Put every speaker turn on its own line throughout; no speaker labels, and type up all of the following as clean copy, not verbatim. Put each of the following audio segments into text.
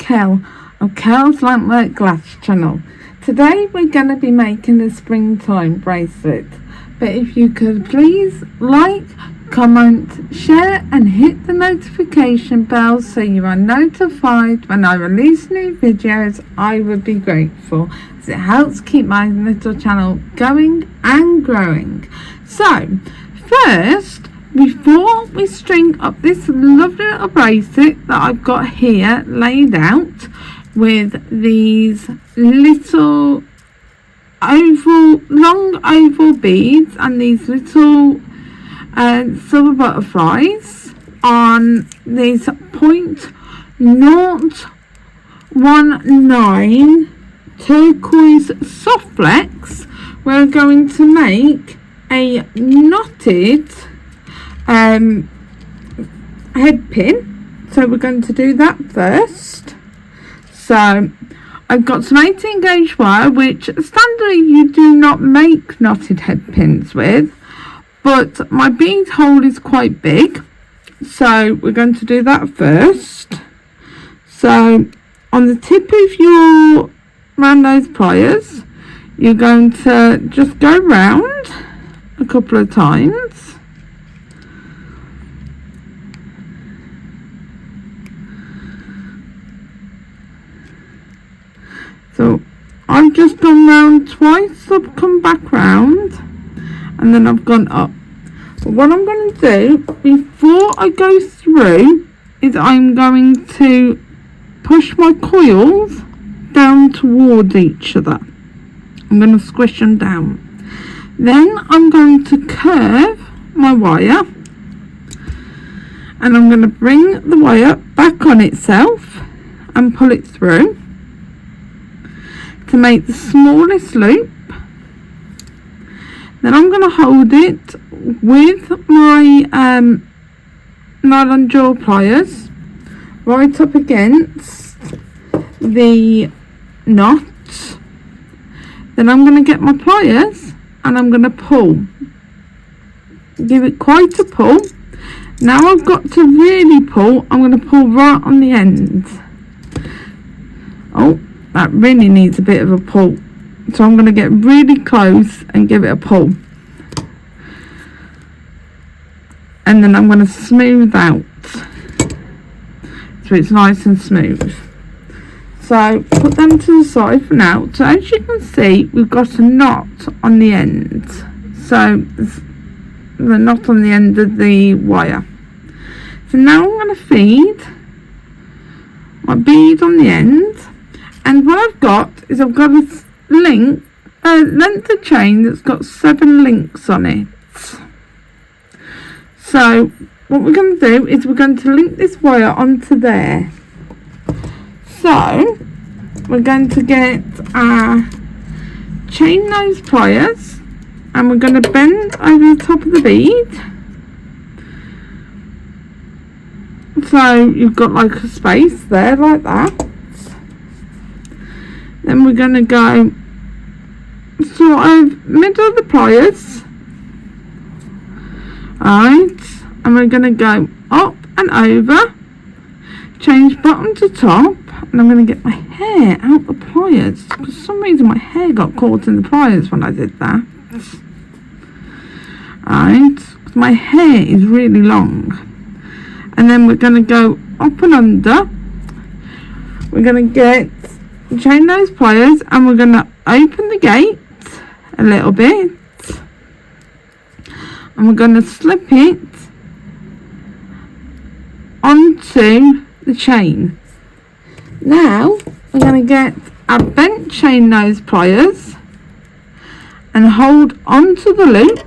Kel of Kel's Lampwork Glass channel. Today we're going to be making a springtime bracelet, but if you could please like, comment, share and hit the notification bell so you are notified when I release new videos, I would be grateful, as it helps keep my little channel going and growing. So first, before we string up this lovely little bracelet that I've got here laid out with these little long oval beads and these little silver butterflies on this 0.019 Turquoise Softflex, we're going to make a knotted head pin. So we're going to do that first. So I've got some 18 gauge wire, which standardly you do not make knotted head pins with, but my bead hole is quite big, so we're going to do that first. So on the tip of your round nose pliers, you're going to just go round a couple of times. So I've just gone round twice, I've come back round, and then I've gone up. But what I'm going to do before I go through is I'm going to push my coils down toward each other. I'm going to squish them down. Then I'm going to curve my wire, and I'm going to bring the wire back on itself and pull it through to make the smallest loop. Then I'm going to hold it with my nylon jaw pliers right up against the knot. Then I'm going to get my pliers and I'm going to pull. Give it quite a pull. Now I've got to really pull. I'm going to pull right on the end. Oh, that really needs a bit of a pull, so I'm going to get really close and give it a pull, and then I'm going to smooth out so it's nice and smooth. So put them to the side for now. So as you can see, we've got a knot on the end, so the knot on the end of the wire. So now I'm going to feed my bead on the end. And what I've got is I've got a length of chain that's got 7 links on it. So what we're going to do is we're going to link this wire onto there. So we're going to get our chain nose pliers and we're going to bend over the top of the bead. So you've got like a space there like that. Then we're going to go sort of middle of the pliers, right, and we're going to go up and over, change bottom to top, and I'm going to get my hair out the pliers, because for some reason my hair got caught in the pliers when I did that, right, because my hair is really long. And then we're going to go up and under, we're going to get chain nose pliers and we're going to open the gate a little bit and we're going to slip it onto the chain. Now we're going to get our bent chain nose pliers and hold onto the loop,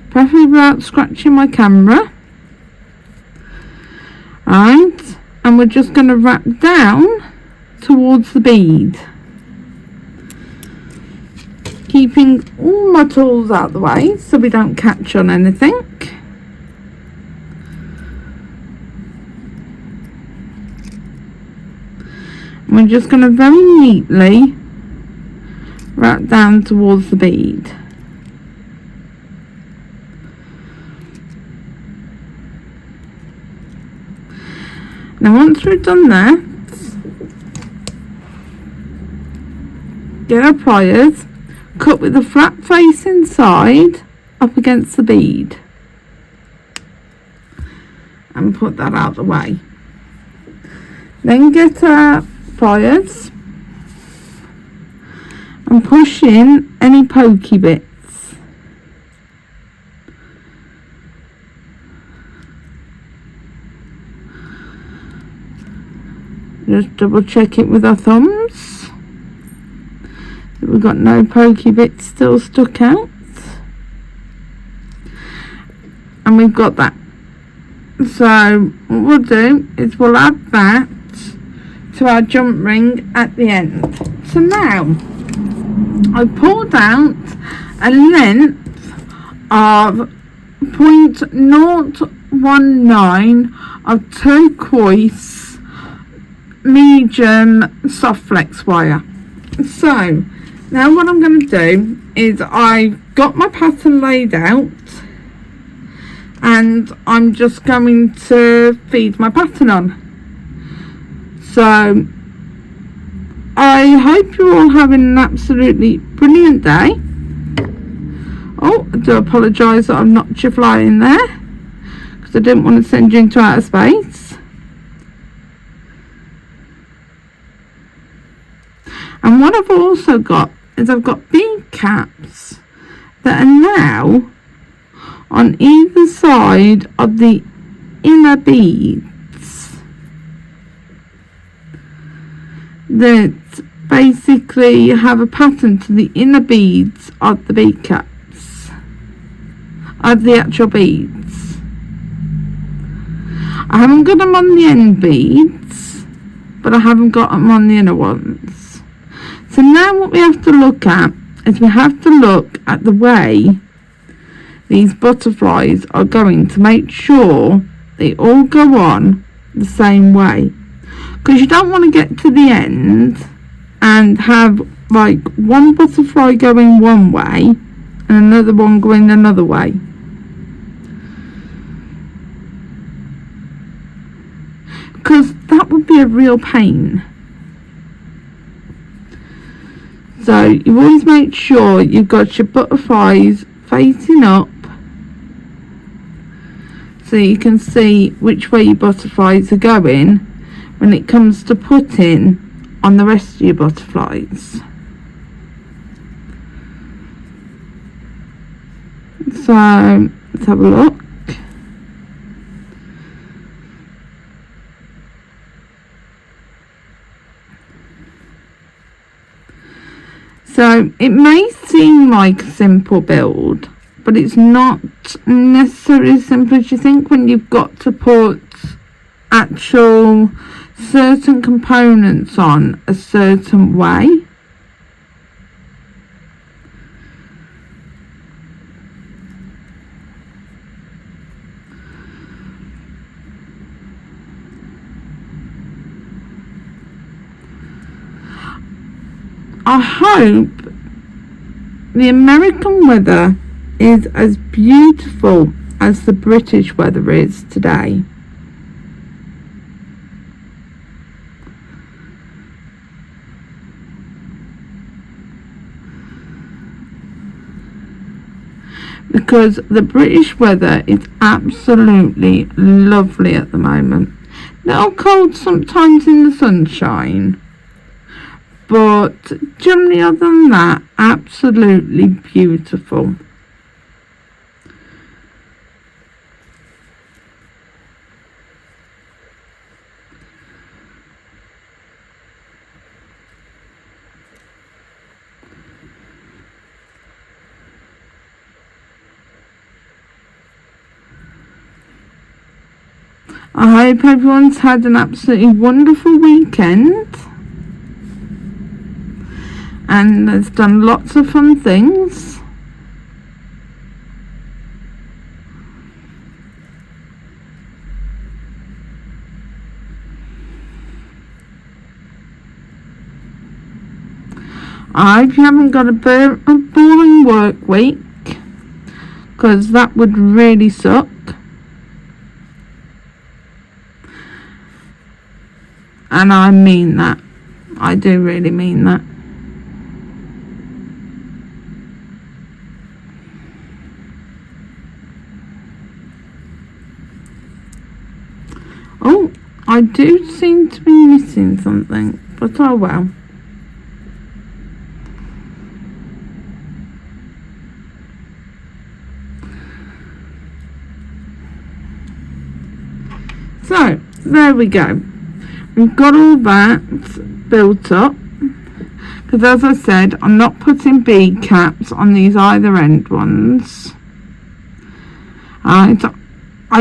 preferably without scratching my camera, right, and we're just going to wrap down towards the bead, keeping all my tools out the way so we don't catch on anything. And we're just going to very neatly wrap down towards the bead. Now once we've done that, get our pliers, cut with the flat face inside up against the bead, and put that out the way. Then get our pliers and push in any pokey bits. Just double check it with our thumbs that we've got no pokey bits still stuck out, and we've got that. So what we'll do is we'll add that to our jump ring at the end. So now I've pulled out a length of 0.019 of turquoise medium softflex wire. So now what I'm going to do is I've got my pattern laid out, and I'm just going to feed my pattern on. So I hope you're all having an absolutely brilliant day. Oh, I do apologise that I've knocked your fly in there, because I didn't want to send you into outer space. And what I've also got is I've got bead caps that are now on either side of the inner beads, that basically have a pattern to the inner beads of the bead caps, of the actual beads. I haven't got them on the end beads, but I haven't got them on the inner ones. So now what we have to look at is we have to look at the way these butterflies are going to make sure they all go on the same way, because you don't want to get to the end and have like one butterfly going one way and another one going another way. Because that would be a real pain. So you always make sure you've got your butterflies facing up, so you can see which way your butterflies are going when it comes to putting on the rest of your butterflies. So let's have a look. So it may seem like a simple build, but it's not necessarily as simple as you think when you've got to put actual certain components on a certain way. I hope the American weather is as beautiful as the British weather is today. Because the British weather is absolutely lovely at the moment. Little cold sometimes in the sunshine, but generally other than that, absolutely beautiful. I hope everyone's had an absolutely wonderful weekend and has done lots of fun things. I hope you haven't got a boring work week, because that would really suck. and I mean that. I do really mean that. Oh, I do seem to be missing something, but oh well. So, there we go. We've got all that built up. Because as I said, I'm not putting bead caps on these either end ones. I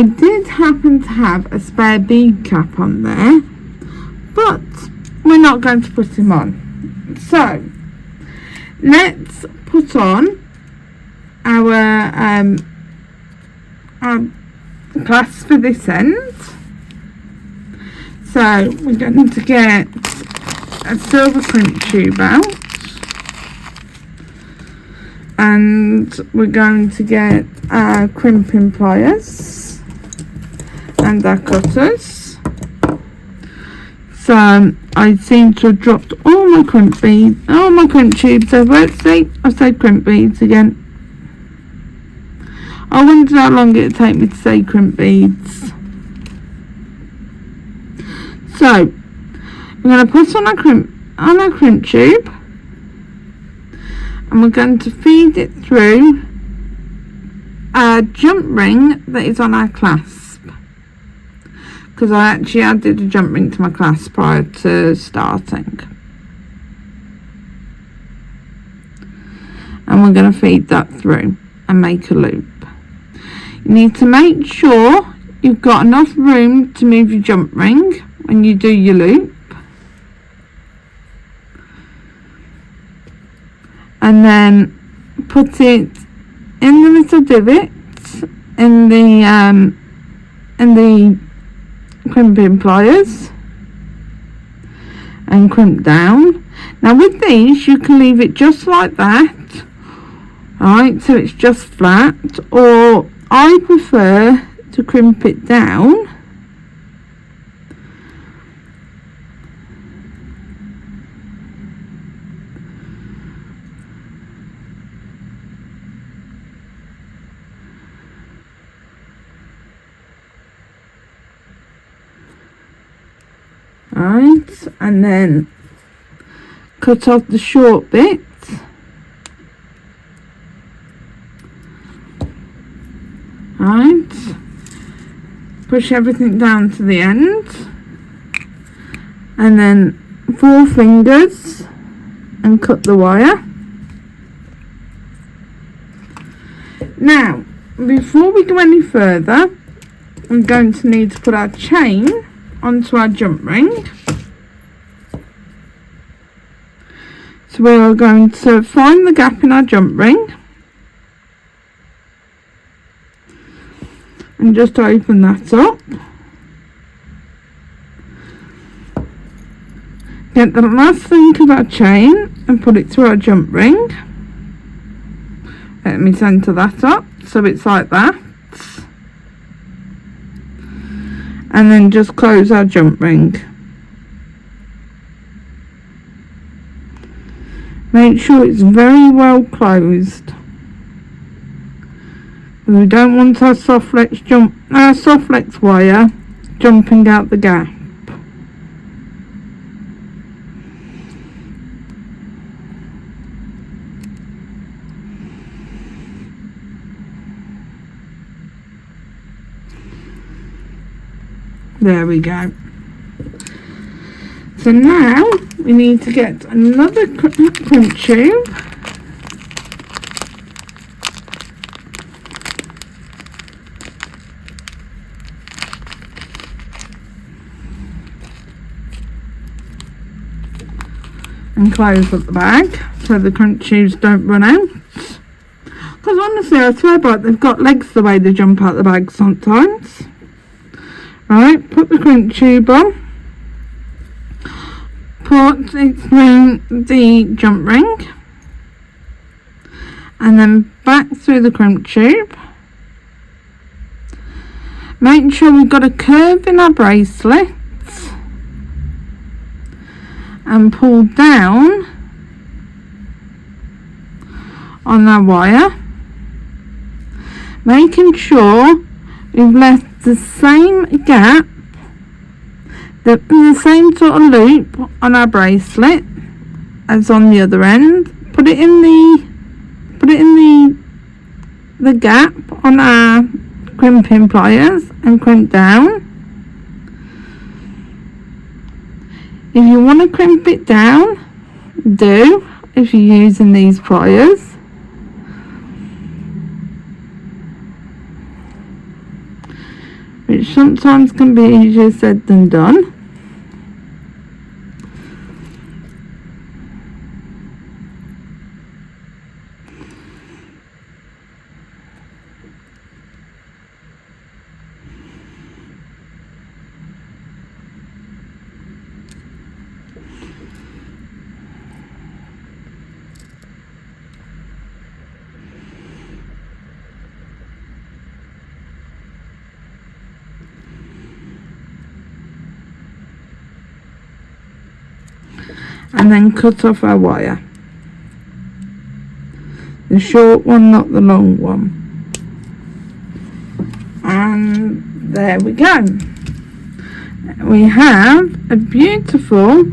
did happen to have a spare bead cap on there, but we're not going to put him on. So, let's put on our clasp for this end. So we're going to get a silver crimp tube out, and we're going to get our crimping pliers and our cutters. So I seem to have dropped all my crimp beads, all my crimp tubes over. I've said crimp beads again. I wonder how long it would take me to say crimp beads. So we're going to put on our crimp tube, and we're going to feed it through a jump ring that is on our clasp, because I actually added a jump ring to my clasp prior to starting, and we're going to feed that through and make a loop. You need to make sure you've got enough room to move your jump ring when you do your loop, and then put it in the little divot in the crimping pliers and crimp down. Now with these you can leave it just like that, right, so it's just flat, or I prefer to crimp it down right, and then cut off the short bit, right, push everything down to the end, and then 4 fingers and cut the wire. Now before we go any further, I'm going to need to put our chain onto our jump ring. So we are going to find the gap in our jump ring and just open that up. Get the last link of our chain and put it through our jump ring. Let me centre that up so it's like that. And then just close our jump ring. Make sure it's very well closed. We don't want our softflex wire jumping out the gap. There we go. So now we need to get another crimp tube and close up the bag so the crimp tubes don't run out. Because honestly, I swear by it, they've got legs the way they jump out the bag sometimes. Right, put the crimp tube on, put it through the jump ring, and then back through the crimp tube. Make sure we've got a curve in our bracelet, and pull down on our wire, making sure we've left the same gap, the same sort of loop on our bracelet as on the other end. Put it in the gap on our crimping pliers and crimp down. If you want to crimp it down, do, if you're using these pliers. Which sometimes can be easier said than done. And then cut off our wire, the short one, not the long one. And there we go, we have a beautiful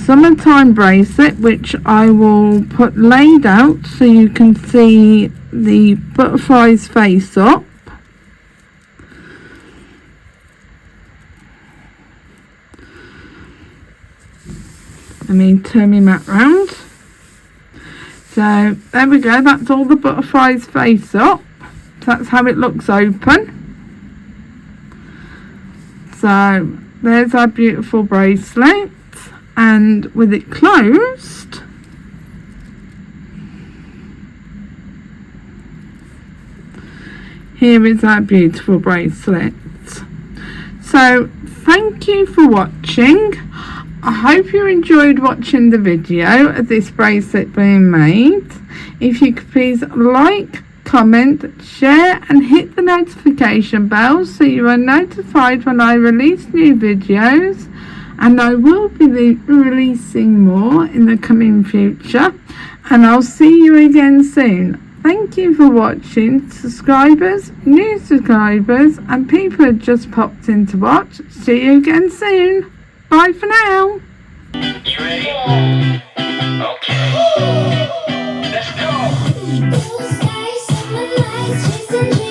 summertime bracelet, which I will put laid out so you can see the butterfly's face up. Let me turn my mat round. So there we go, that's all the butterfly's face up. So that's how it looks open. So there's our beautiful bracelet, and with it closed, here is our beautiful bracelet. So thank you for watching. I hope you enjoyed watching the video of this bracelet being made. If you could please like, comment, share and hit the notification bell so you are notified when I release new videos, and I will be releasing more in the coming future, and I'll see you again soon. Thank you for watching, subscribers, new subscribers and people who just popped in to watch. See you again soon. Bye for now.
You ready? Okay. Let's go.